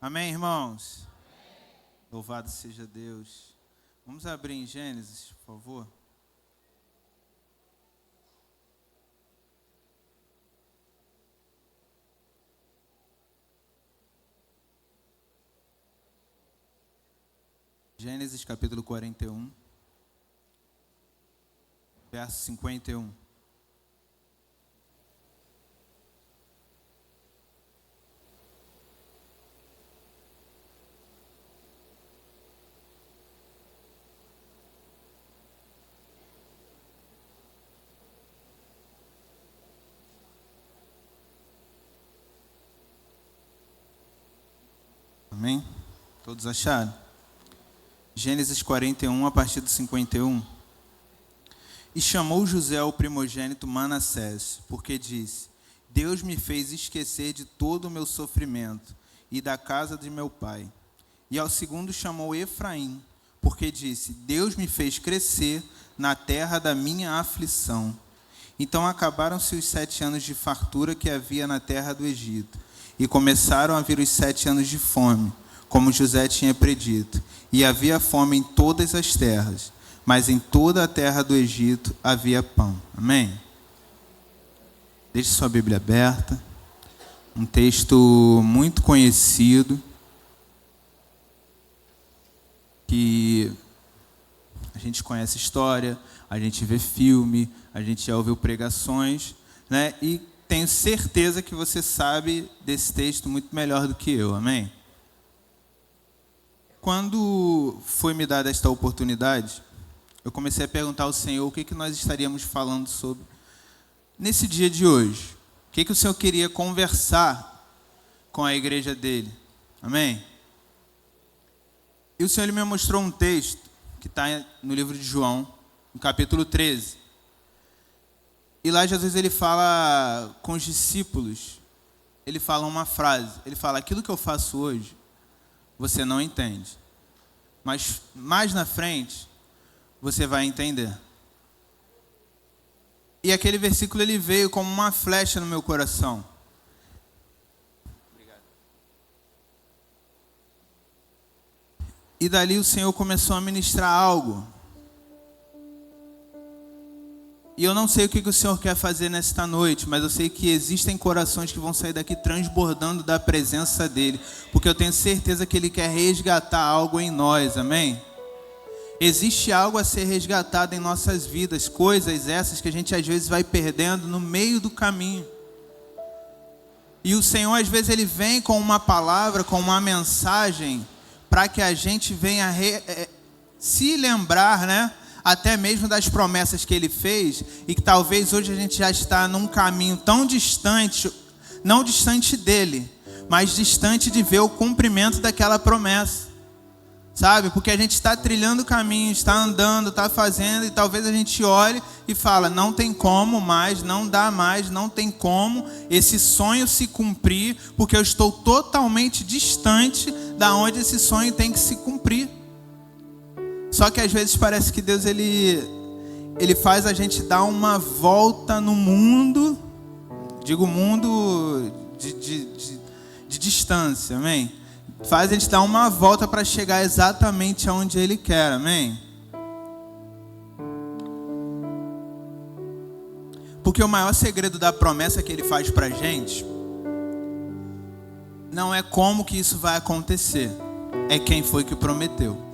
Amém, irmãos? Louvado seja Deus. Vamos abrir em Gênesis, por favor. Gênesis capítulo 41, verso 51. Amém? Todos acharam? Gênesis 41, a partir do 51. E chamou José o primogênito Manassés, porque disse: Deus me fez esquecer de todo o meu sofrimento e da casa de meu pai. E ao segundo chamou Efraim, porque disse: Deus me fez crescer na terra da minha aflição. Então acabaram-se os 7 anos de fartura que havia na terra do Egito, e começaram a vir os 7 anos de fome, como José tinha predito. E havia fome em todas as terras, mas em toda a terra do Egito havia pão. Amém? Deixe sua Bíblia aberta. Um texto muito conhecido, que a gente conhece história, a gente vê filme, a gente já ouviu pregações, né? E tenho certeza que você sabe desse texto muito melhor do que eu. Amém? Quando foi me dada esta oportunidade, eu comecei a perguntar ao Senhor o que nós estaríamos falando sobre nesse dia de hoje. O que o Senhor queria conversar com a igreja dele. Amém? E o Senhor ele me mostrou um texto que está no livro de João, no capítulo 13. E lá Jesus ele fala com os discípulos, ele fala uma frase, ele fala: aquilo que eu faço hoje, você não entende, mas mais na frente você vai entender. E aquele versículo ele veio como uma flecha no meu coração. Obrigado. E dali o Senhor começou a ministrar algo. E eu não sei o que o Senhor quer fazer nesta noite, mas eu sei que existem corações que vão sair daqui transbordando da presença dEle, porque eu tenho certeza que Ele quer resgatar algo em nós, amém? Existe algo a ser resgatado em nossas vidas, coisas essas que a gente às vezes vai perdendo no meio do caminho. E o Senhor às vezes Ele vem com uma palavra, com uma mensagem, para que a gente venha se lembrar, né? Até mesmo das promessas que Ele fez, e que talvez hoje a gente já está num caminho tão distante, não distante dEle, mas distante de ver o cumprimento daquela promessa, sabe? Porque a gente está trilhando o caminho, está andando, está fazendo, e talvez a gente olhe e fala: não tem como mais, não dá mais, não tem como esse sonho se cumprir, porque eu estou totalmente distante da onde esse sonho tem que se cumprir. Só que às vezes parece que Deus ele faz a gente dar uma volta no mundo, digo mundo de distância, amém? Faz a gente dar uma volta para chegar exatamente aonde Ele quer, amém? Porque o maior segredo da promessa que Ele faz para a gente não é como que isso vai acontecer, é quem foi que prometeu.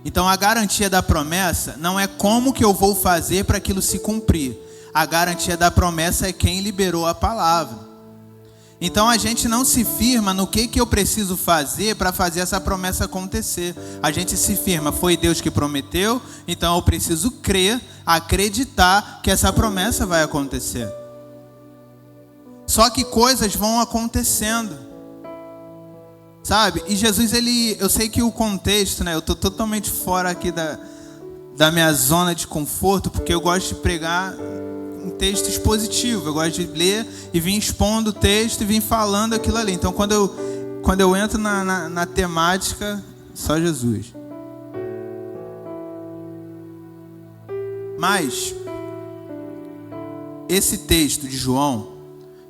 Então a garantia da promessa não é como que eu vou fazer para aquilo se cumprir. A garantia da promessa é quem liberou a palavra. Então a gente não se firma no que eu preciso fazer para fazer essa promessa acontecer. A gente se firma: foi Deus que prometeu, então eu preciso crer, acreditar que essa promessa vai acontecer. Só que coisas vão acontecendo, sabe? E Jesus, eu sei que o contexto, né? Eu estou totalmente fora aqui da minha zona de conforto, porque eu gosto de pregar um texto expositivo. Eu gosto de ler e vir expondo o texto e vir falando aquilo ali. Então, quando eu entro na temática, só Jesus. Mas esse texto de João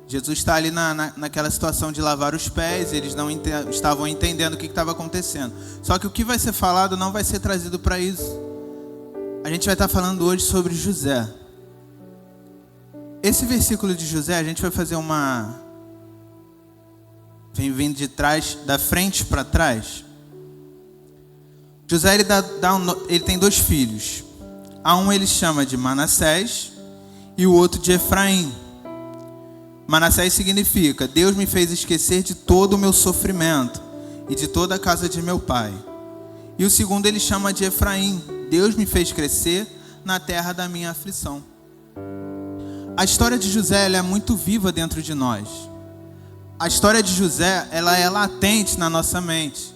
Jesus está ali naquela situação de lavar os pés, eles não estavam entendendo o que estava acontecendo. Só que o que vai ser falado não vai ser trazido para isso. A gente vai estar falando hoje sobre José. Esse versículo de José, a gente vai fazer vem vindo de trás, da frente para trás. José, ele tem 2 filhos. A um ele chama de Manassés e o outro de Efraim. Manassés significa: Deus me fez esquecer de todo o meu sofrimento e de toda a casa de meu pai. E o segundo ele chama de Efraim: Deus me fez crescer na terra da minha aflição. A história de José, ela é muito viva dentro de nós. A história de José, ela é latente na nossa mente.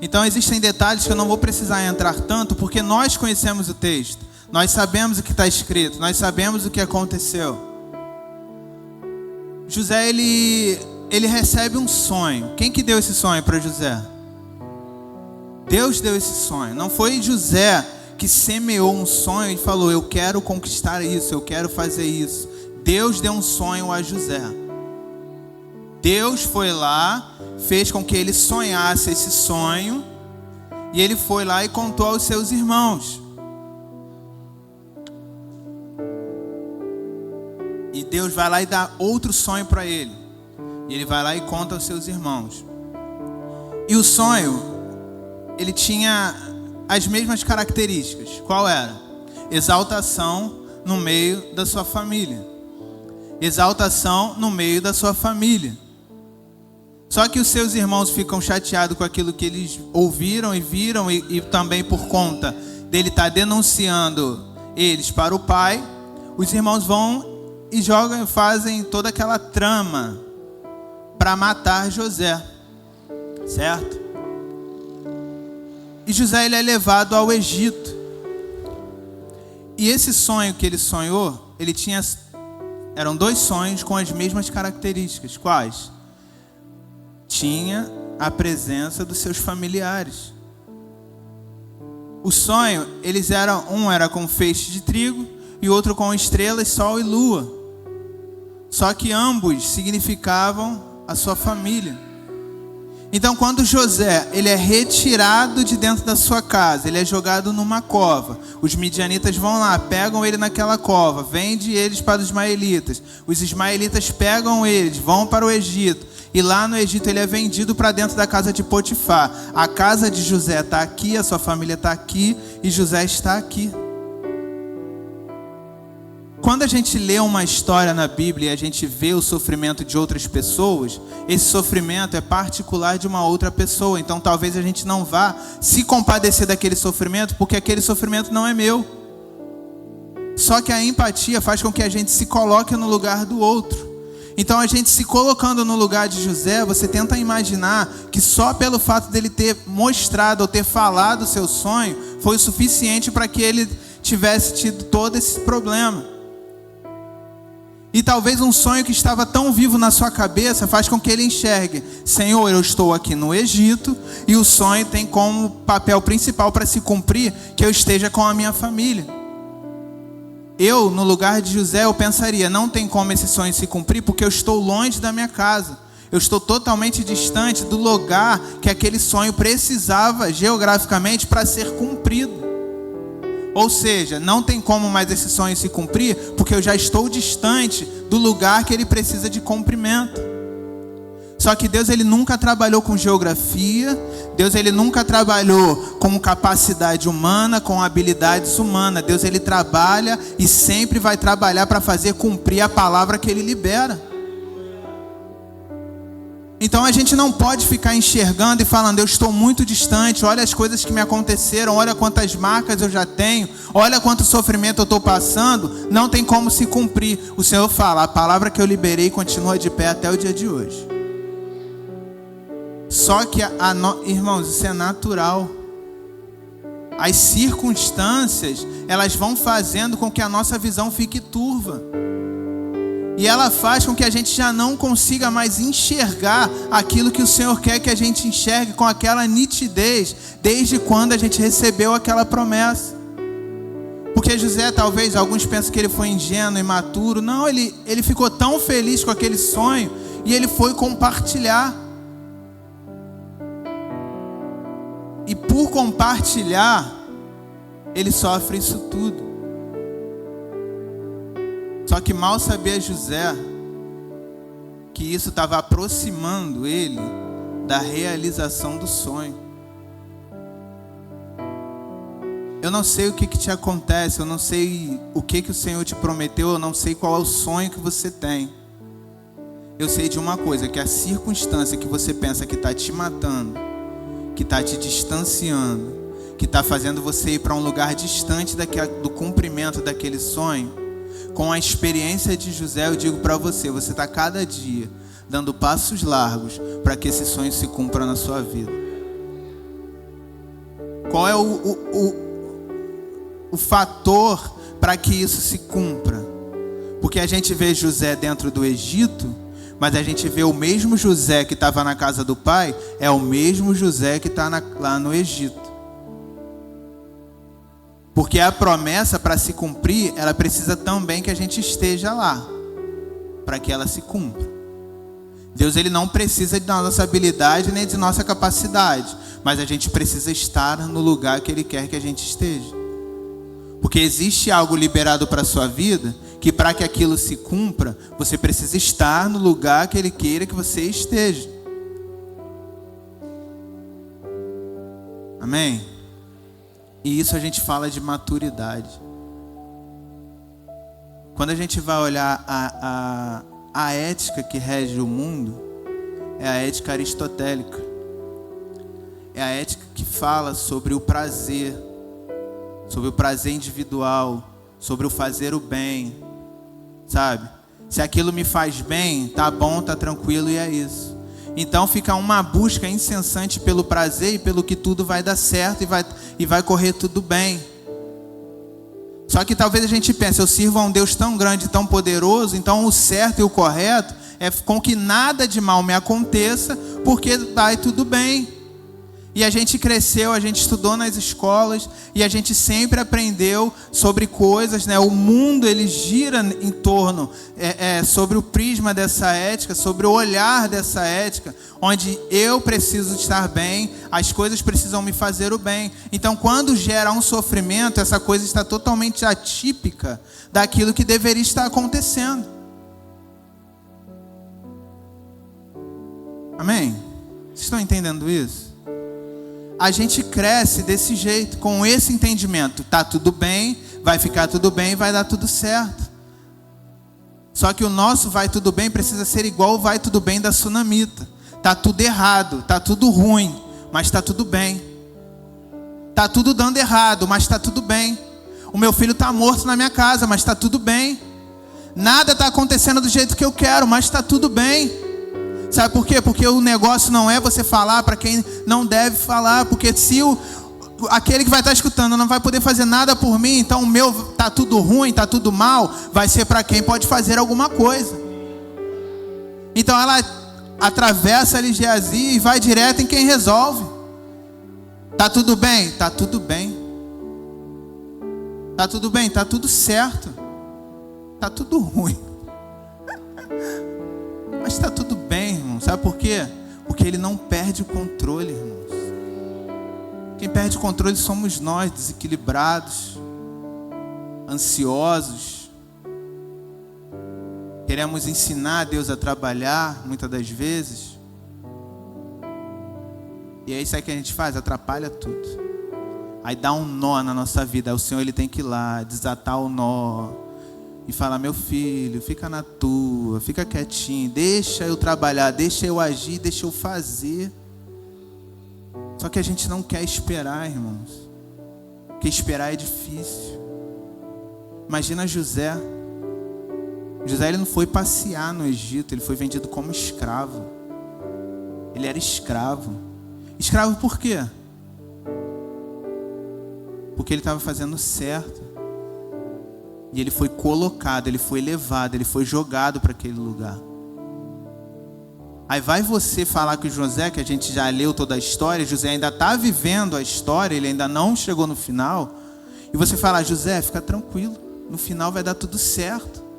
Então existem detalhes que eu não vou precisar entrar tanto, porque nós conhecemos o texto. Nós sabemos o que está escrito, nós sabemos o que aconteceu. José, ele recebe um sonho. Quem que deu esse sonho para José? Deus deu esse sonho. Não foi José que semeou um sonho e falou: eu quero conquistar isso, eu quero fazer isso. Deus deu um sonho a José. Deus foi lá, fez com que ele sonhasse esse sonho, e ele foi lá e contou aos seus irmãos. E Deus vai lá e dá outro sonho para ele. E ele vai lá e conta aos seus irmãos. E o sonho, ele tinha as mesmas características. Qual era? Exaltação no meio da sua família. Exaltação no meio da sua família. Só que os seus irmãos ficam chateados com aquilo que eles ouviram e viram, e também por conta dele estar denunciando eles para o pai. Os irmãos vão e jogam e fazem toda aquela trama para matar José, certo? E José, ele é levado ao Egito. E esse sonho que ele sonhou, eram 2 sonhos com as mesmas características. Quais? Tinha presença dos seus familiares. O sonho, um era com feixe de trigo e outro com estrelas, sol e lua. Só que ambos significavam a sua família. Então, quando José, ele é retirado de dentro da sua casa, ele é jogado numa cova. Os midianitas vão lá, pegam ele naquela cova, vendem eles para os ismaelitas. Os ismaelitas pegam eles, vão para o Egito. E lá no Egito ele é vendido para dentro da casa de Potifar. A casa de José está aqui, a sua família está aqui e José está aqui. Quando a gente lê uma história na Bíblia e a gente vê o sofrimento de outras pessoas, esse sofrimento é particular de uma outra pessoa. Então talvez a gente não vá se compadecer daquele sofrimento, porque aquele sofrimento não é meu. Só que a empatia faz com que a gente se coloque no lugar do outro. Então a gente se colocando no lugar de José, você tenta imaginar que só pelo fato dele ter mostrado ou ter falado o seu sonho, foi o suficiente para que ele tivesse tido todo esse problema. E talvez um sonho que estava tão vivo na sua cabeça faz com que ele enxergue: Senhor, eu estou aqui no Egito e o sonho tem como papel principal para se cumprir que eu esteja com a minha família. Eu, no lugar de José, eu pensaria: não tem como esse sonho se cumprir porque eu estou longe da minha casa. Eu estou totalmente distante do lugar que aquele sonho precisava geograficamente para ser cumprido. Ou seja, não tem como mais esse sonho se cumprir, porque eu já estou distante do lugar que ele precisa de cumprimento. Só que Deus, ele nunca trabalhou com geografia. Deus, ele nunca trabalhou com capacidade humana, com habilidades humanas. Deus, ele trabalha e sempre vai trabalhar para fazer cumprir a palavra que ele libera. Então a gente não pode ficar enxergando e falando: eu estou muito distante, olha as coisas que me aconteceram, olha quantas marcas eu já tenho, olha quanto sofrimento eu estou passando. Não tem como se cumprir. O Senhor fala: a palavra que eu liberei continua de pé até o dia de hoje. Só que, irmãos, isso é natural. As circunstâncias, elas vão fazendo com que a nossa visão fique turva. E ela faz com que a gente já não consiga mais enxergar aquilo que o Senhor quer que a gente enxergue com aquela nitidez, desde quando a gente recebeu aquela promessa. Porque José, talvez, alguns pensam que ele foi ingênuo, imaturo. Não, ele ficou tão feliz com aquele sonho e ele foi compartilhar. E por compartilhar, ele sofre isso tudo. Só que mal sabia José que isso estava aproximando ele da realização do sonho. Eu não sei o que te acontece, eu não sei o que o Senhor te prometeu, eu não sei qual é o sonho que você tem. Eu sei de uma coisa, que a circunstância que você pensa que está te matando, que está te distanciando, que está fazendo você ir para um lugar distante do cumprimento daquele sonho, com a experiência de José, eu digo para você, você está cada dia dando passos largos para que esse sonho se cumpra na sua vida. Qual é o fator para que isso se cumpra? Porque a gente vê José dentro do Egito, mas a gente vê o mesmo José que estava na casa do pai, é o mesmo José que está lá no Egito. Porque a promessa, para se cumprir, ela precisa também que a gente esteja lá, para que ela se cumpra. Deus, ele não precisa da nossa habilidade nem de nossa capacidade, mas a gente precisa estar no lugar que ele quer que a gente esteja. Porque existe algo liberado para a sua vida, que para que aquilo se cumpra, você precisa estar no lugar que ele queira que você esteja. Amém? E isso a gente fala de maturidade. Quando a gente vai olhar a ética que rege o mundo, é a ética aristotélica. É a ética que fala sobre o prazer individual, sobre o fazer o bem, sabe? Se aquilo me faz bem, tá bom, tá tranquilo e é isso. Então fica uma busca incessante pelo prazer e pelo que tudo vai dar certo e vai correr tudo bem. Só que talvez a gente pense, eu sirvo a um Deus tão grande, tão poderoso, então o certo e o correto é com que nada de mal me aconteça, porque vai tudo bem. E a gente cresceu, a gente estudou nas escolas e a gente sempre aprendeu sobre coisas, né? O mundo, ele gira em torno, sobre o prisma dessa ética, sobre o olhar dessa ética, onde eu preciso estar bem, as coisas precisam me fazer o bem. Então, quando gera um sofrimento, essa coisa está totalmente atípica daquilo que deveria estar acontecendo. Amém? Vocês estão entendendo isso? A gente cresce desse jeito, com esse entendimento. Tá tudo bem, vai ficar tudo bem, vai dar tudo certo. Só que o nosso vai tudo bem precisa ser igual o vai tudo bem da sunamita. Tá tudo errado, tá tudo ruim, mas tá tudo bem. Tá tudo dando errado, mas tá tudo bem. O meu filho tá morto na minha casa, mas tá tudo bem. Nada tá acontecendo do jeito que eu quero, mas tá tudo bem. Sabe por quê? Porque o negócio não é você falar para quem não deve falar. Porque se aquele que vai estar escutando não vai poder fazer nada por mim, então o meu tá tudo ruim, tá tudo mal, vai ser para quem pode fazer alguma coisa. Então ela atravessa ali Geazi e vai direto em quem resolve. Tá tudo bem? Tá tudo bem. Tá tudo bem? Tá tudo certo. Tá tudo ruim. Mas está tudo bem, irmão. Sabe por quê? Porque ele não perde o controle, irmãos. Quem perde o controle somos nós, desequilibrados, ansiosos. Queremos ensinar Deus a trabalhar, muitas das vezes. E aí sabe o que a gente faz? Atrapalha tudo. Aí dá um nó na nossa vida. Aí o Senhor, ele tem que ir lá, desatar o nó. E falar, meu filho, fica na tua, fica quietinho, deixa eu trabalhar, deixa eu agir, deixa eu fazer. Só que a gente não quer esperar, irmãos. Porque esperar é difícil. Imagina José. José, ele não foi passear no Egito, ele foi vendido como escravo. Ele era escravo. Escravo por quê? Porque ele estava fazendo certo. E ele foi colocado, ele foi levado, ele foi jogado para aquele lugar. Aí vai você falar que o José, que a gente já leu toda a história, José ainda está vivendo a história, ele ainda não chegou no final. E você fala: José, fica tranquilo, no final vai dar tudo certo.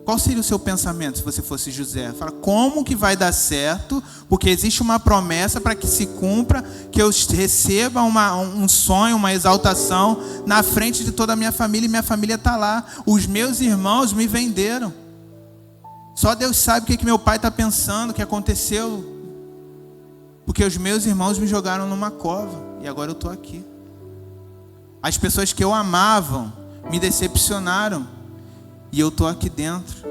Qual seria o seu pensamento se você fosse José? Fala: como que vai dar certo? Porque existe uma promessa para que se cumpra, que eu receba um sonho, uma exaltação na frente de toda a minha família, e minha família está lá. Os meus irmãos me venderam. Só Deus sabe o que meu pai está pensando, o que aconteceu. Porque os meus irmãos me jogaram numa cova e agora eu estou aqui. As pessoas que eu amava me decepcionaram e eu estou aqui dentro.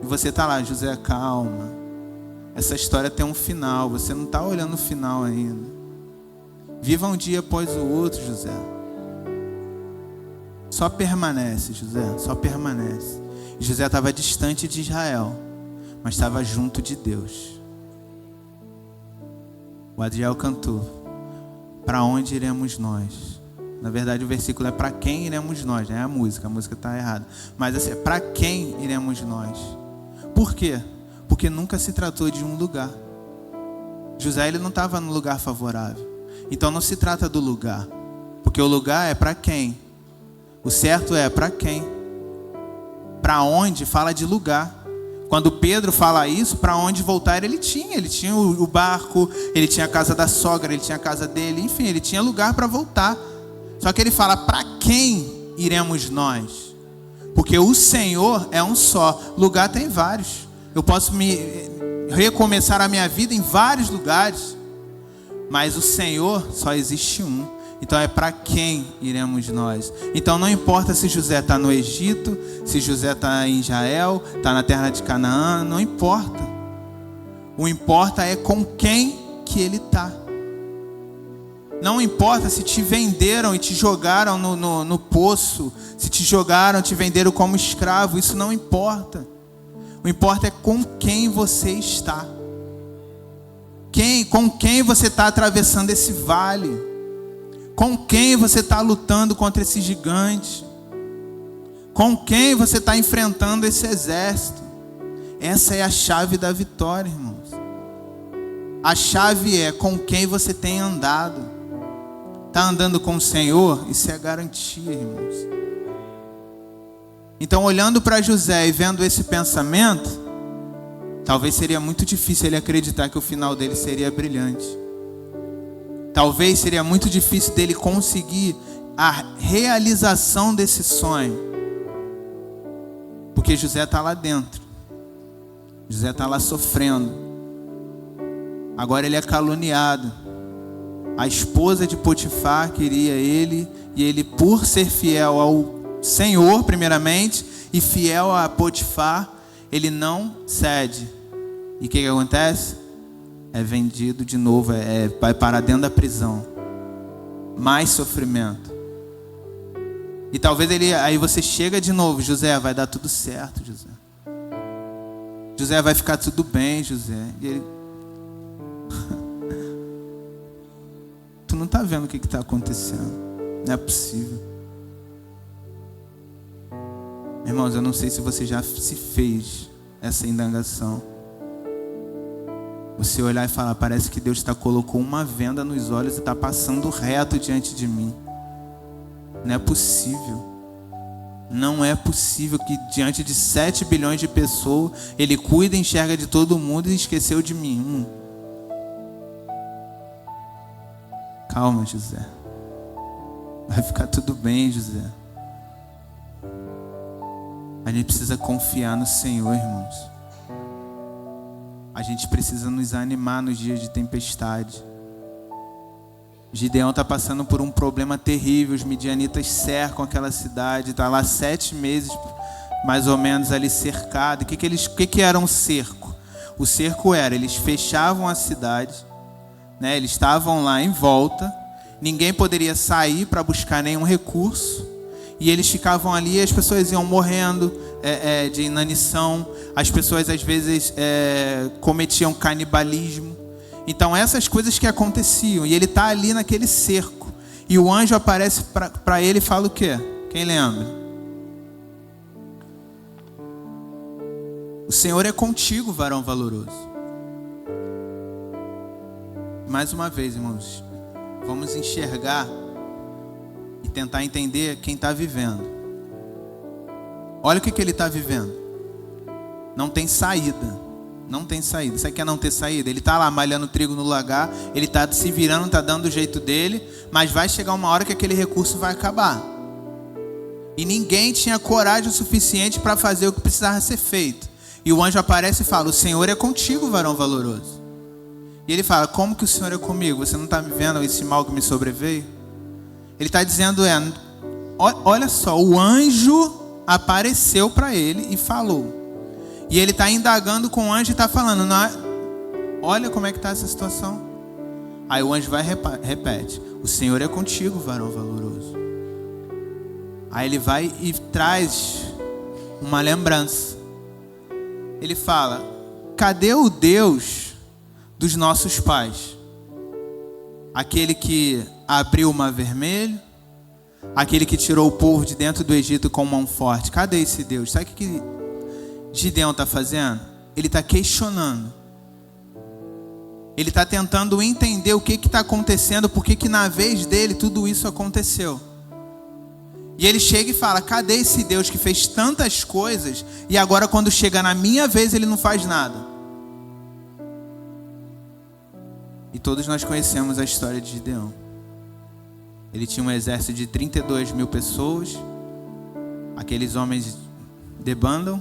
E você está lá: José, calma. Essa história tem um final, você não está olhando o final ainda. Viva um dia após o outro, José. Só permanece, José, só permanece. E José estava distante de Israel, mas estava junto de Deus. O Adriel cantou: para onde iremos nós? Na verdade o versículo é: para quem iremos nós, não é a música está errada. Mas assim, para quem iremos nós? Por quê? Porque nunca se tratou de um lugar. José, ele não estava no lugar favorável. Então não se trata do lugar, porque o lugar é para quem? O certo é para quem? Para onde fala de lugar. Quando Pedro fala isso, para onde voltar ele tinha o barco, ele tinha a casa da sogra, ele tinha a casa dele, enfim, ele tinha lugar para voltar. Só que ele fala: para quem iremos nós? Porque o Senhor é um só, lugar tem vários. Eu posso recomeçar a minha vida em vários lugares, mas o Senhor só existe um. Então é para quem iremos nós. Então não importa se José está no Egito, se José está em Israel, está na terra de Canaã, não importa. O importa é com quem que ele está. Não importa se te venderam e te jogaram no poço, se te jogaram, te venderam como escravo, isso não importa. O importa é com quem você está. Com quem você está atravessando esse vale. Com quem você está lutando contra esse gigante? Com quem você está enfrentando esse exército? Essa é a chave da vitória, irmãos. A chave é com quem você tem andado. Está andando com o Senhor? Isso é garantia, irmãos. Então, olhando para José e vendo esse pensamento, talvez seria muito difícil ele acreditar que o final dele seria brilhante. Talvez seria muito difícil dele conseguir a realização desse sonho. Porque José está lá dentro. José está lá sofrendo. Agora ele é caluniado. A esposa de Potifar queria ele. E ele, por ser fiel ao Senhor primeiramente e fiel a Potifar, ele não cede. E o que acontece? É vendido de novo, vai parar dentro da prisão. Mais sofrimento. E talvez aí você chega de novo: José, vai dar tudo certo, José. José, vai ficar tudo bem, José. E ele: tu não está vendo o que está acontecendo? Não é possível. Irmãos, eu não sei se você já se fez essa indagação. Você olhar e falar: parece que Deus colocou uma venda nos olhos e está passando reto diante de mim. Não é possível. Não é possível que diante de 7 bilhões de pessoas Ele cuida e enxerga de todo mundo e esqueceu de mim. Calma, José. Vai ficar tudo bem, José. A gente precisa confiar no Senhor, irmãos. A gente precisa nos animar nos dias de tempestade. Gideão está passando por um problema terrível. Os midianitas cercam aquela cidade. Está lá 7 meses, mais ou menos, ali cercado. O que era um cerco? O cerco era: eles fechavam a cidade, né? Eles estavam lá em volta. Ninguém poderia sair para buscar nenhum recurso. E eles ficavam ali e as pessoas iam morrendo de inanição. As pessoas às vezes cometiam canibalismo. Então essas coisas que aconteciam. E ele está ali naquele cerco. E o anjo aparece para ele e fala o quê? Quem lembra? O Senhor é contigo, varão valoroso. Mais uma vez, irmãos, vamos enxergar e tentar entender quem está vivendo. Olha o que ele está vivendo. Não tem saída. Não tem saída. Você quer não ter saída? Ele está lá malhando trigo no lagar, ele está se virando, está dando o jeito dele, mas vai chegar uma hora que aquele recurso vai acabar. E ninguém tinha coragem o suficiente para fazer o que precisava ser feito. E o anjo aparece e fala: o Senhor é contigo, varão valoroso. E ele fala: como que o Senhor é comigo? Você não está me vendo esse mal que me sobreveio? Ele está dizendo: olha só, o anjo apareceu para ele e falou. E ele está indagando com o anjo e está falando: olha como é que está essa situação. Aí o anjo vai e repete: o Senhor é contigo, varão valoroso. Aí ele vai e traz uma lembrança. Ele fala: cadê o Deus dos nossos pais? Aquele que abriu o mar vermelho, aquele que tirou o povo de dentro do Egito com mão forte. Cadê esse Deus? Sabe o que Gideão está fazendo? Ele está questionando. Ele está tentando entender o que está acontecendo, porque que na vez dele tudo isso aconteceu. E ele chega e fala: cadê esse Deus que fez tantas coisas e agora quando chega na minha vez ele não faz nada? E todos nós conhecemos a história de Gideão. Ele tinha um exército de 32 mil pessoas. Aqueles homens debandam.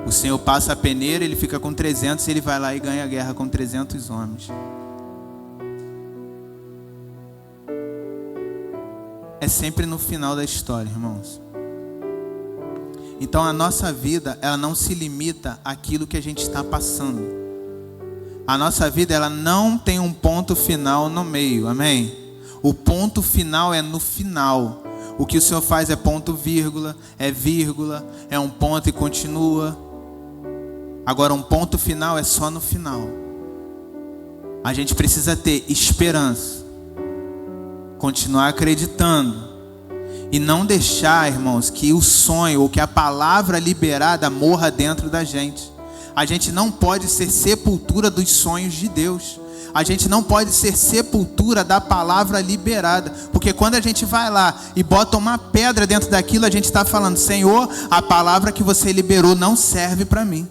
O Senhor passa a peneira, ele fica com 300 e ele vai lá e ganha a guerra com 300 homens. É sempre no final da história, irmãos. Então a nossa vida, ela não se limita àquilo que a gente está passando. A nossa vida, ela não tem um ponto final no meio, amém? O ponto final é no final. O que o Senhor faz é ponto, vírgula, é um ponto e continua. Agora um ponto final é só no final. A gente precisa ter esperança, continuar acreditando e não deixar, irmãos, que o sonho ou que a palavra liberada morra dentro da gente. A gente não pode ser sepultura dos sonhos de Deus. A gente não pode ser sepultura da palavra liberada. Porque quando a gente vai lá e bota uma pedra dentro daquilo, a gente está falando: Senhor, a palavra que você liberou não serve para mim.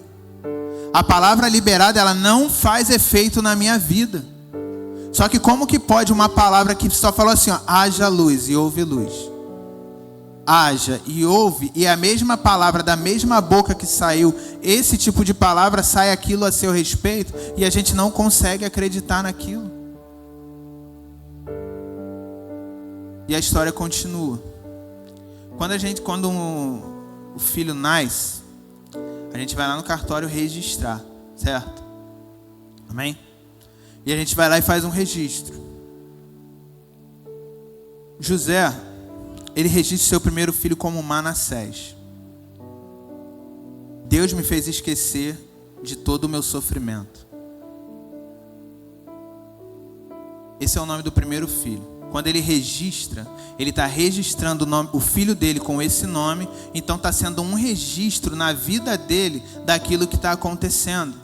A palavra liberada, ela não faz efeito na minha vida. Só que como que pode uma palavra que só falou assim, ó, haja luz e houve luz? Haja e ouve, e a mesma palavra da mesma boca que saiu, esse tipo de palavra, sai aquilo a seu respeito, e a gente não consegue acreditar naquilo. E a história continua. Quando o filho nasce, a gente vai lá no cartório registrar, certo? Amém? E a gente vai lá e faz um registro. José, ele registra seu primeiro filho como Manassés. Deus me fez esquecer de todo o meu sofrimento. Esse é o nome do primeiro filho. Quando ele registra, ele está registrando o filho dele com esse nome. Então está sendo um registro na vida dele daquilo que está acontecendo.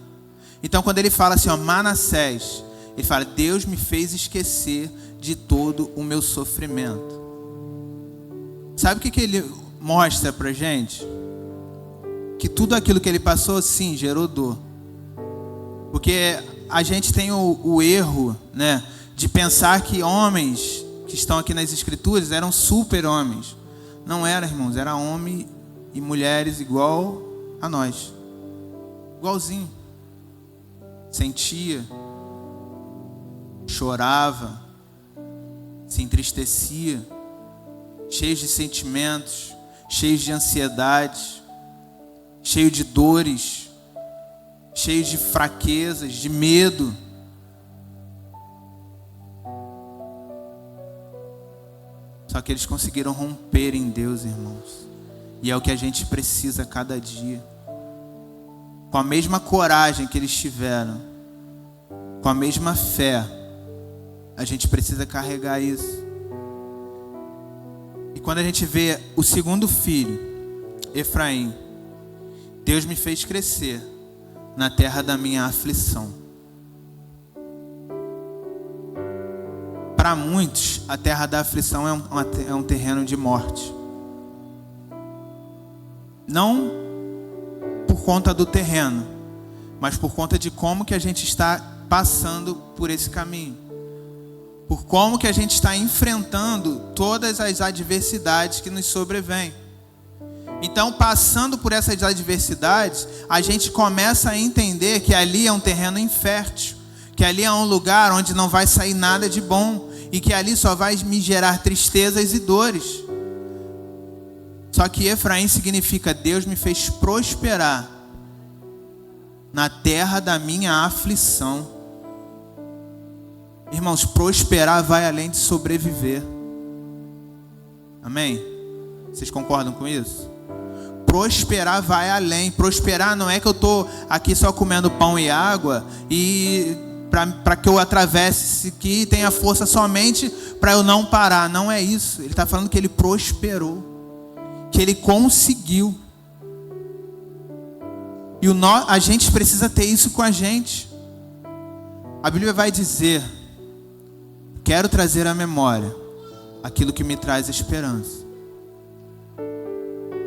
Então quando ele fala assim, ó, Manassés, ele fala: Deus me fez esquecer de todo o meu sofrimento. Sabe o que ele mostra pra gente? Que tudo aquilo que ele passou, sim, gerou dor. Porque a gente tem o erro, né, de pensar que homens que estão aqui nas escrituras eram super homens. Não era, irmãos, era homem e mulheres igual a nós. Igualzinho. Sentia, chorava, se entristecia, cheios de sentimentos, cheios de ansiedade, cheios de dores, cheios de fraquezas, de medo. Só que eles conseguiram romper em Deus, irmãos. E é o que a gente precisa a cada dia. Com a mesma coragem que eles tiveram, com a mesma fé, a gente precisa carregar isso. E quando a gente vê o segundo filho, Efraim, Deus me fez crescer na terra da minha aflição. para muitos, a terra da aflição é um terreno de morte. Não por conta do terreno, mas por conta de como que a gente está passando por esse caminho. Por como que a gente está enfrentando todas as adversidades que nos sobrevêm. Então, passando por essas adversidades, a gente começa a entender que ali é um terreno infértil, que ali é um lugar onde não vai sair nada de bom, e que ali só vai me gerar tristezas e dores. Só que Efraim significa Deus me fez prosperar na terra da minha aflição. Irmãos, prosperar vai além de sobreviver. Amém? Vocês concordam com isso? Prosperar vai além. Prosperar não é que eu estou aqui só comendo pão e água e para que eu atravesse aqui e tenha força somente para eu não parar. Não é isso. Ele está falando que ele prosperou, que ele conseguiu. E a gente precisa ter isso com a gente. A Bíblia vai dizer: quero trazer à memória aquilo que me traz esperança.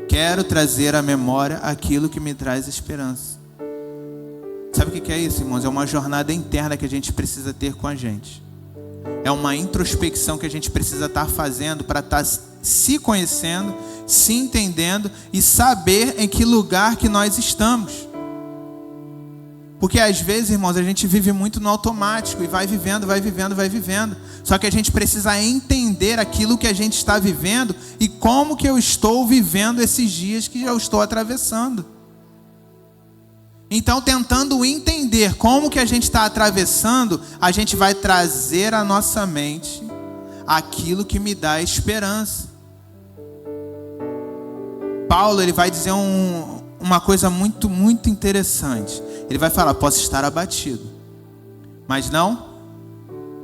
Quero trazer à memória aquilo que me traz esperança. Sabe o que é isso, irmãos? É uma jornada interna que a gente precisa ter com a gente. É uma introspecção que a gente precisa estar fazendo para estar se conhecendo, se entendendo e saber em que lugar que nós estamos. Porque às vezes, irmãos, a gente vive muito no automático e vai vivendo. Só que a gente precisa entender aquilo que a gente está vivendo e como que eu estou vivendo esses dias que eu estou atravessando. Então, tentando entender como que a gente está atravessando, a gente vai trazer à nossa mente aquilo que me dá esperança. Paulo, ele vai dizer uma coisa muito, muito interessante. Ele vai falar: posso estar abatido, mas não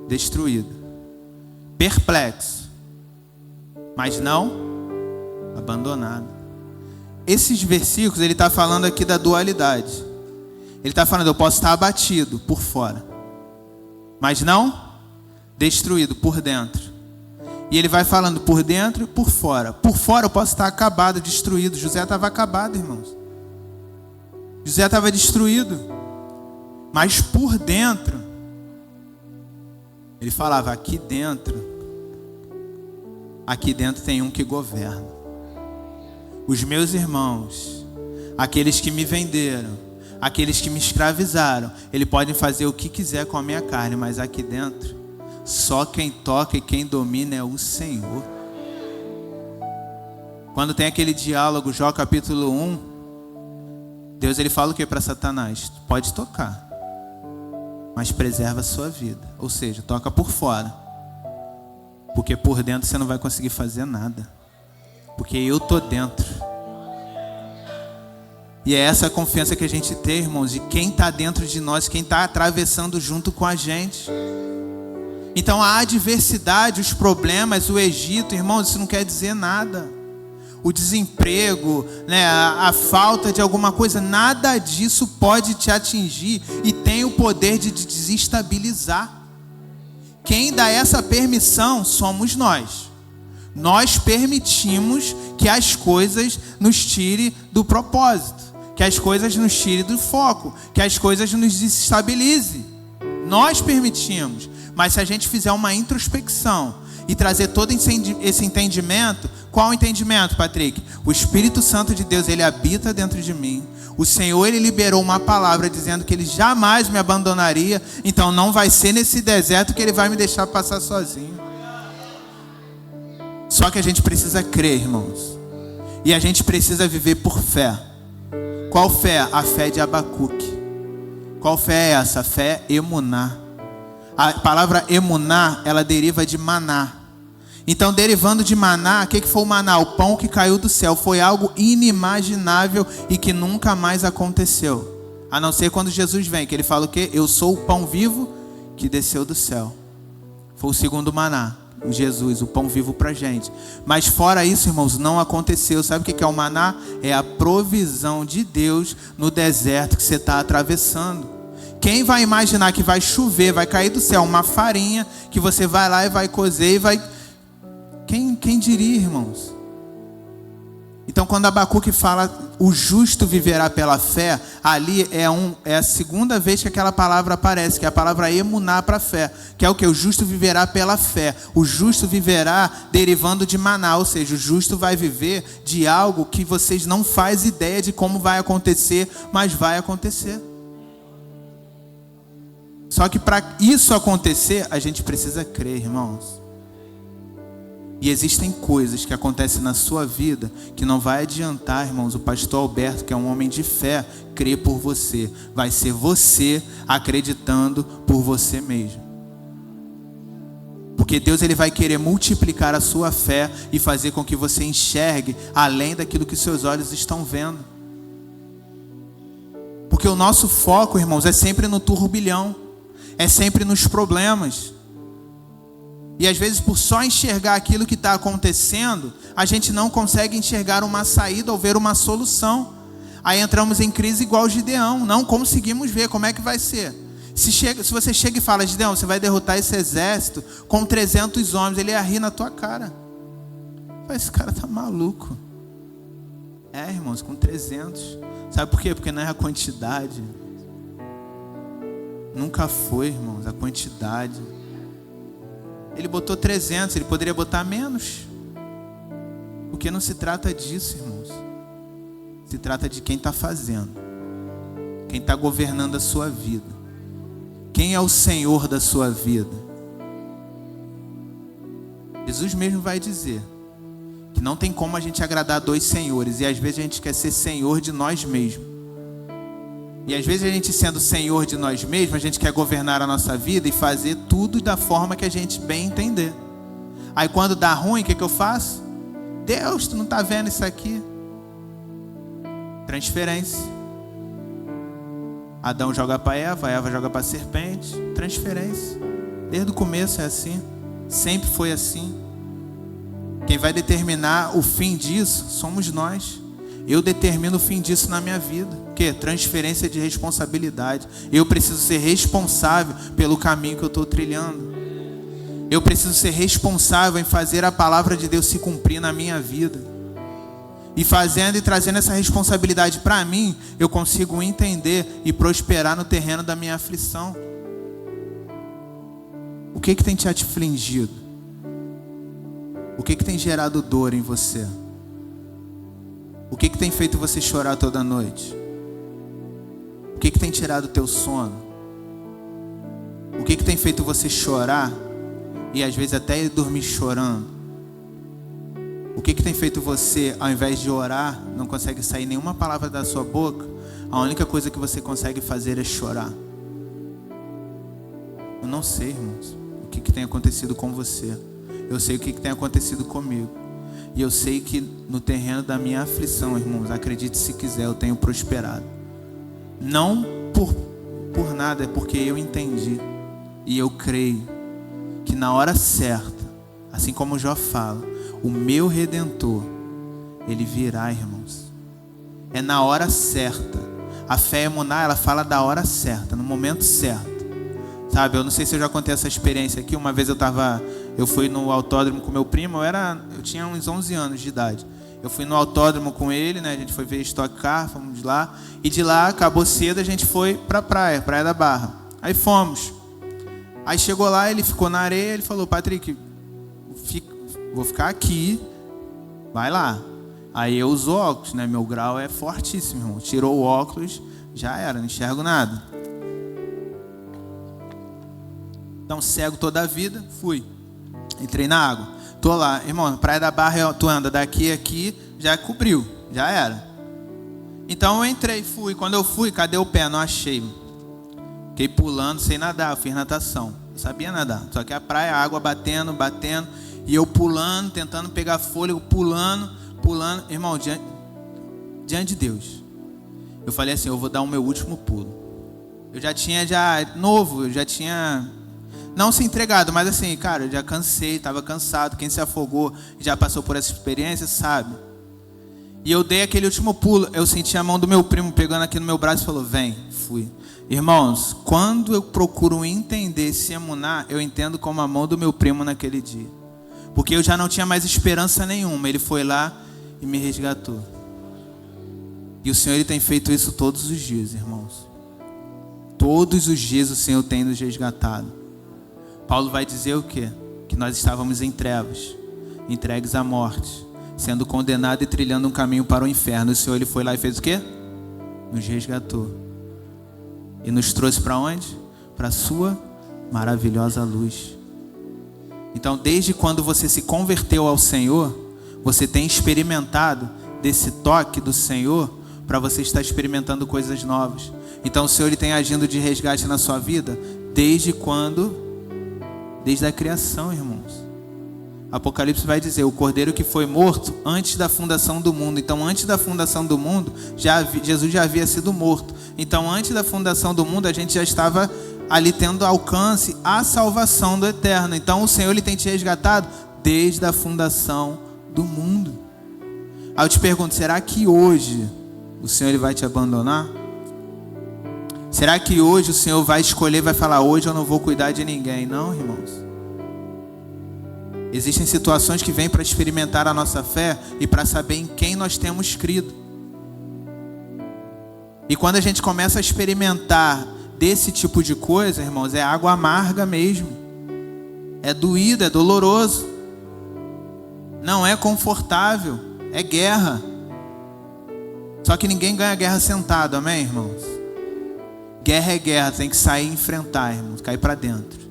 destruído. Perplexo, mas não abandonado. Esses versículos, ele está falando aqui da dualidade. Ele está falando: eu posso estar abatido por fora, mas não destruído por dentro. E ele vai falando por dentro e por fora. Por fora eu posso estar acabado, destruído. José estava acabado, irmãos. José estava destruído. Mas por dentro, ele falava: aqui dentro tem um que governa. Os meus irmãos, aqueles que me venderam, aqueles que me escravizaram, eles podem fazer o que quiser com a minha carne, mas aqui dentro, só quem toca e quem domina é o Senhor. Quando tem aquele diálogo, Jó capítulo 1, Deus, ele fala o que para Satanás? Pode tocar, mas preserva a sua vida. Ou seja, toca por fora, porque por dentro você não vai conseguir fazer nada, porque eu tô dentro. E é essa confiança que a gente tem, irmãos, de quem está dentro de nós, quem está atravessando junto com a gente. Então a adversidade, os problemas, o Egito, irmãos, isso não quer dizer nada. O desemprego, né, a falta de alguma coisa, nada disso pode te atingir e tem o poder de te desestabilizar. Quem dá essa permissão somos nós. Nós permitimos que as coisas nos tirem do propósito, que as coisas nos tirem do foco, que as coisas nos desestabilizem. Nós permitimos. Mas se a gente fizer uma introspecção e trazer todo esse entendimento, qual o entendimento, Patrick? O Espírito Santo de Deus, ele habita dentro de mim. O Senhor, ele liberou uma palavra dizendo que ele jamais me abandonaria. Então não vai ser nesse deserto que ele vai me deixar passar sozinho. Só que a gente precisa crer, irmãos. E a gente precisa viver por fé. Qual fé? A fé de Abacuque. Qual fé é essa? A fé emuná. A palavra emuná, ela deriva de maná. Então, derivando de maná, o que foi o maná? O pão que caiu do céu. Foi algo inimaginável e que nunca mais aconteceu. A não ser quando Jesus vem, que ele fala o quê? Eu sou o pão vivo que desceu do céu. Foi o segundo maná, o Jesus, o pão vivo pra gente. Mas fora isso, irmãos, não aconteceu. Sabe o que é o maná? É a provisão de Deus no deserto que você está atravessando. Quem vai imaginar que vai chover, vai cair do céu uma farinha, que você vai lá e vai cozer e vai... Quem diria, irmãos? Então, quando Abacuque fala, o justo viverá pela fé, ali é a segunda vez que aquela palavra aparece, que é a palavra emuná para fé, que é o que? O justo viverá pela fé. O justo viverá derivando de maná, ou seja, o justo vai viver de algo que vocês não fazem ideia de como vai acontecer, mas vai acontecer. Só que para isso acontecer, a gente precisa crer, irmãos. E existem coisas que acontecem na sua vida que não vai adiantar, irmãos, o pastor Alberto, que é um homem de fé, crer por você. Vai ser você acreditando por você mesmo. Porque Deus, ele vai querer multiplicar a sua fé e fazer com que você enxergue além daquilo que seus olhos estão vendo. Porque o nosso foco, irmãos, é sempre no turbilhão, é sempre nos problemas. E às vezes, por só enxergar aquilo que está acontecendo, a gente não consegue enxergar uma saída ou ver uma solução. Aí entramos em crise igual Gideão, não conseguimos ver como é que vai ser. Se você chega e fala, Gideão, você vai derrotar esse exército com 300 homens, ele ia rir na tua cara. Esse cara tá maluco. Irmãos, com 300. Sabe por quê? Porque não é a quantidade. Nunca foi, irmãos, a quantidade. Ele botou 300, ele poderia botar menos. Porque não se trata disso, irmãos. Se trata de quem está fazendo. Quem está governando a sua vida. Quem é o Senhor da sua vida. Jesus mesmo vai dizer que não tem como a gente agradar dois senhores. E às vezes a gente quer ser senhor de nós mesmos. E às vezes a gente, sendo senhor de nós mesmos, a gente quer governar a nossa vida e fazer tudo da forma que a gente bem entender. Aí quando dá ruim, o que eu faço? Deus, tu não está vendo isso aqui? Transferência. Adão joga para Eva, Eva joga para a serpente. Transferência. Desde o começo é assim. Sempre foi assim. Quem vai determinar o fim disso somos nós. Eu determino o fim disso na minha vida. O quê? Transferência de responsabilidade. Eu preciso ser responsável pelo caminho que eu estou trilhando. Eu preciso ser responsável em fazer a palavra de Deus se cumprir na minha vida. E fazendo e trazendo essa responsabilidade para mim, eu consigo entender e prosperar no terreno da minha aflição. O que tem te afligido? O que tem gerado dor em você? O que tem feito você chorar toda noite? O que tem tirado o teu sono? O que tem feito você chorar e às vezes até dormir chorando? O que tem feito você, ao invés de orar, não consegue sair nenhuma palavra da sua boca? A única coisa que você consegue fazer é chorar. Eu não sei, irmãos, o que tem acontecido com você. Eu sei o que tem acontecido comigo. E eu sei que no terreno da minha aflição, irmãos, acredite se quiser, eu tenho prosperado. Não por nada, é porque eu entendi. E eu creio que na hora certa, assim como Jó fala, o meu Redentor, ele virá, irmãos. É na hora certa. A fé emuná, ela fala da hora certa, no momento certo. Sabe, eu não sei se eu já contei essa experiência aqui. Uma vez eu fui no autódromo com meu primo, eu tinha uns 11 anos de idade. Eu fui no autódromo com ele, né? A gente foi ver Stock Car, fomos de lá. E de lá, acabou cedo, a gente foi pra Praia da Barra. Aí fomos. Aí chegou lá, ele ficou na areia, ele falou, Patrick, vou ficar aqui, vai lá. Aí eu uso óculos, né? Meu grau é fortíssimo, irmão. Tirou o óculos, já era, não enxergo nada. Então, cego toda a vida, fui. Entrei na água. Tô lá, irmão, Praia da Barra, tu anda daqui a aqui, já cobriu, já era. Então eu entrei, fui. Quando eu fui, cadê o pé? Não achei. Fiquei pulando, sem nadar, eu fiz natação. Eu sabia nadar, só que a praia, a água batendo, e eu pulando, tentando pegar fôlego, pulando. Irmão, diante de Deus, eu falei assim, eu vou dar o meu último pulo. Eu já tinha, novo, eu já tinha... Não se entregado, mas assim, cara, eu já cansei, estava cansado. Quem se afogou, já passou por essa experiência, sabe? E eu dei aquele último pulo. Eu senti a mão do meu primo pegando aqui no meu braço e falou, vem, fui. Irmãos, quando eu procuro entender esse emuná, eu entendo como a mão do meu primo naquele dia. Porque eu já não tinha mais esperança nenhuma. Ele foi lá e me resgatou. E o Senhor, Ele tem feito isso todos os dias, irmãos. Todos os dias o Senhor tem nos resgatado. Paulo vai dizer o quê? Que nós estávamos em trevas, entregues à morte, sendo condenado e trilhando um caminho para o inferno. O Senhor, Ele foi lá e fez o quê? Nos resgatou. E nos trouxe para onde? Para a sua maravilhosa luz. Então, desde quando você se converteu ao Senhor, você tem experimentado desse toque do Senhor para você estar experimentando coisas novas. Então, o Senhor, Ele tem agindo de resgate na sua vida desde quando? Desde a criação, irmãos. Apocalipse vai dizer, o cordeiro que foi morto antes da fundação do mundo. Então, antes da fundação do mundo, Jesus já havia sido morto. Então, antes da fundação do mundo, a gente já estava ali tendo alcance à salvação do eterno. Então, o Senhor, Ele tem te resgatado desde a fundação do mundo. Aí eu te pergunto, será que hoje o Senhor, Ele vai te abandonar? Será que hoje o Senhor vai escolher, vai falar, hoje eu não vou cuidar de ninguém? Não, irmãos. Existem situações que vêm para experimentar a nossa fé e para saber em quem nós temos crido. E quando a gente começa a experimentar desse tipo de coisa, irmãos, é água amarga mesmo. É doído, é doloroso. Não é confortável, é guerra. Só que ninguém ganha guerra sentado, amém, irmãos? Guerra é guerra, tem que sair e enfrentar, irmãos, cair para dentro.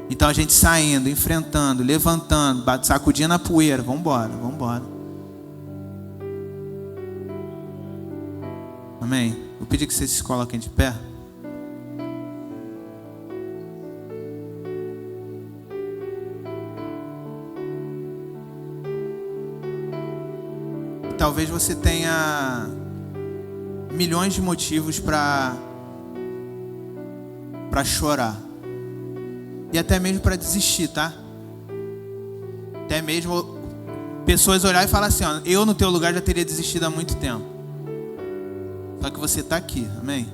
Então a gente saindo, enfrentando, levantando, sacudindo a poeira, vamos embora, vamos embora. Amém? Eu pedi que vocês se coloquem de pé. Talvez você tenha milhões de motivos para chorar. E até mesmo para desistir, tá? Até mesmo pessoas olhar e falar assim, ó, eu no teu lugar já teria desistido há muito tempo. Só que você está aqui, amém?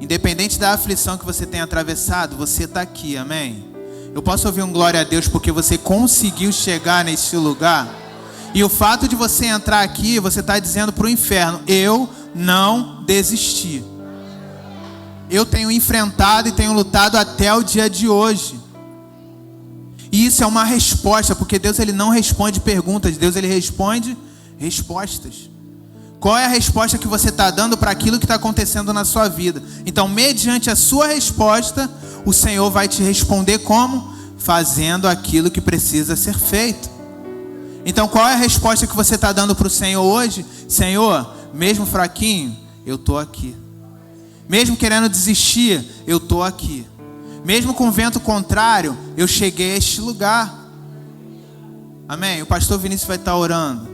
Independente da aflição que você tenha atravessado, você está aqui, amém? Eu posso ouvir um glória a Deus porque você conseguiu chegar nesse lugar. E o fato de você entrar aqui, você está dizendo para o inferno, eu não desisti. Eu tenho enfrentado e tenho lutado até o dia de hoje. E isso é uma resposta, porque Deus, Ele não responde perguntas, Deus, Ele responde respostas. Qual é a resposta que você está dando para aquilo que está acontecendo na sua vida? Então, mediante a sua resposta, o Senhor vai te responder como? Fazendo aquilo que precisa ser feito. Então, qual é a resposta que você está dando para o Senhor hoje? Senhor, mesmo fraquinho, eu estou aqui. Mesmo querendo desistir, eu estou aqui. Mesmo com vento contrário, eu cheguei a este lugar. Amém? O pastor Vinícius vai estar orando.